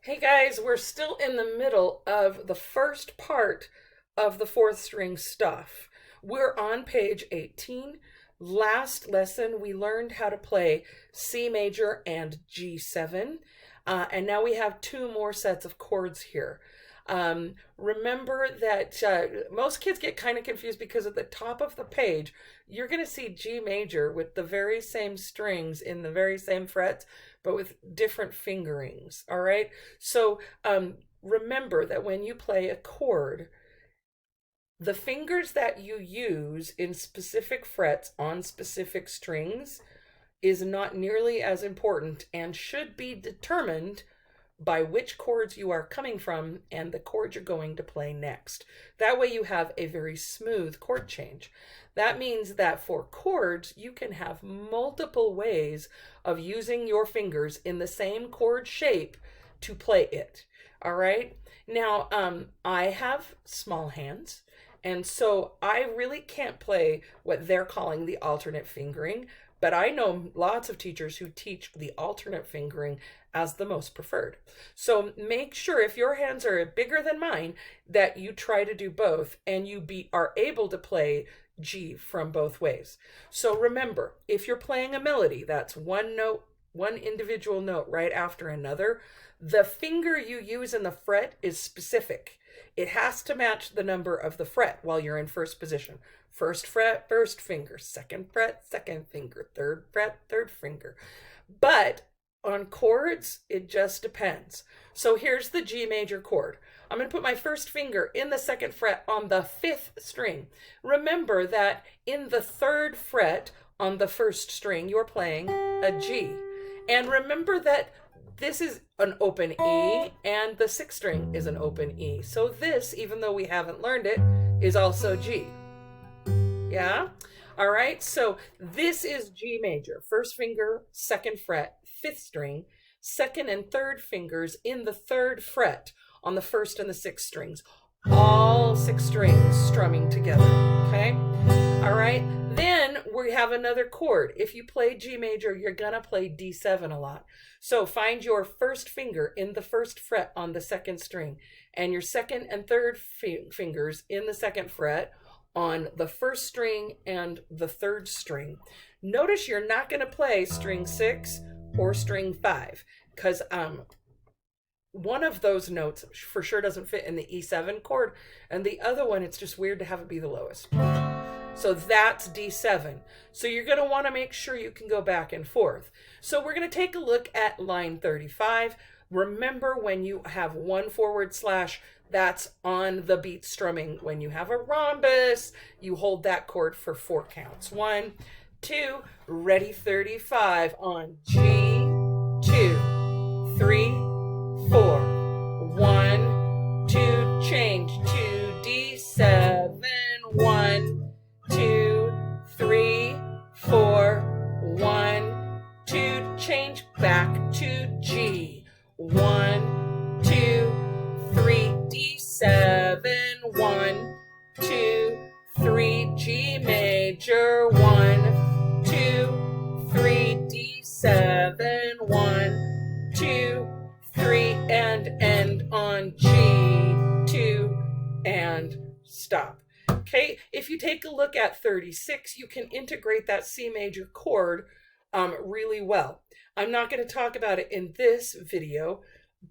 Hey guys, we're still in the middle of the first part of the fourth string stuff. We're on page 18. Last lesson, we learned how to play C major and G7. And now we have two more sets of chords here. Remember that most kids get kind of confused because at the top of the page, you're going to see G major with the very same strings in the very same frets, but with different fingerings. All right. So remember that when you play a chord, the fingers that you use in specific frets on specific strings is not nearly as important and should be determined by which chords you are coming from and the chord you're going to play next. That way you have a very smooth chord change. That means that for chords, you can have multiple ways of using your fingers in the same chord shape to play it. All right. Now, I have small hands, and so I really can't play what they're calling the alternate fingering, but I know lots of teachers who teach the alternate fingering as the most preferred. So make sure if your hands are bigger than mine that you try to do both and you are able to play G from both ways. So remember, if you're playing a melody, that's one note, one individual note right after another, the finger you use in the fret is specific. It has to match the number of the fret while you're in first position. First fret, first finger, second fret, second finger, third fret, third finger. But on chords, it just depends. So here's the G major chord. I'm going to put my first finger in the second fret on the fifth string. Remember that in the third fret on the first string, you're playing a G. And remember that this is an open E and the sixth string is an open E. So this, even though we haven't learned it, is also G. Yeah? All right, so this is G major. First finger, second fret, fifth string, second and third fingers in the third fret on the first and the sixth strings. All six strings strumming together, okay? All right, then we have another chord. If you play G major, you're gonna play D7 a lot. So find your first finger in the first fret on the second string and your second and third fingers in the second fret on the first string and the third string. Notice you're not going to play string 6 or string 5 because one of those notes for sure doesn't fit in the E7 chord, and the other one, it's just weird to have it be the lowest. So that's D7. So you're going to want to make sure you can go back and forth. So we're going to take a look at line 35. Remember, when you have one forward slash, that's on the beat strumming. When you have a rhombus, you hold that chord for 4 counts. 1, 2, ready, 35 on G, 2, 3, 4. 1, 2, change to D7. 1, 2, 3, 4. 1, 2, change back to G. 1, 2, 3, D7. 1, 2, 3, G major. 1, 2, 3, D7. 1, 2, 3, and end on G, 2, and stop. Okay, if you take a look at 36, you can integrate that C major chord really well. I'm not going to talk about it in this video,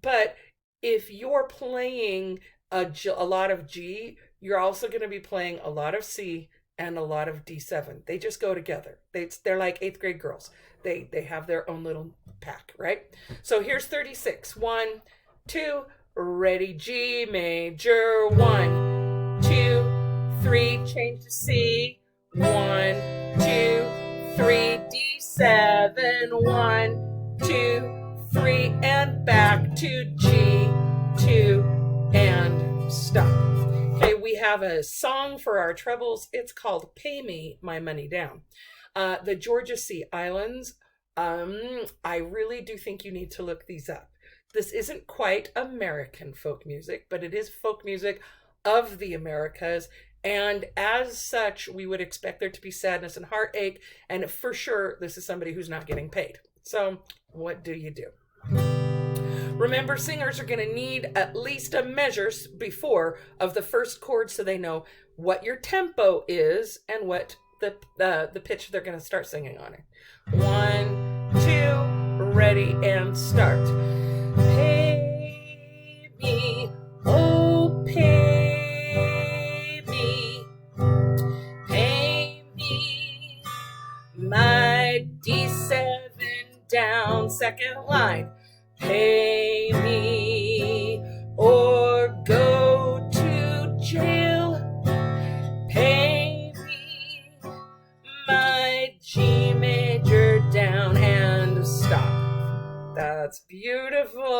but if you're playing a lot of G, you're also going to be playing a lot of C and a lot of D7. They just go together. They're like 8th grade girls. They have their own little pack, right? So here's 36. 1, 2, ready, G major. 1, 2, 3, change to C. 1, 2, 3, D7. 1, 2, 3, and back to G, 2, and stop. Okay, we have a song for our trebles. It's called Pay Me My Money Down. The Georgia Sea Islands, I really do think you need to look these up. This isn't quite American folk music, but it is folk music of the Americas. And as such, we would expect there to be sadness and heartache. And for sure, this is somebody who's not getting paid. So what do you do? Remember, singers are going to need at least a measure before of the first chord so they know what your tempo is and what the pitch they're going to start singing on it. 1, 2, ready, and start. Pay me, oh pay me, pay me my D7 down, second line. Pay me or go to jail. Pay me my G major down and stop. That's beautiful.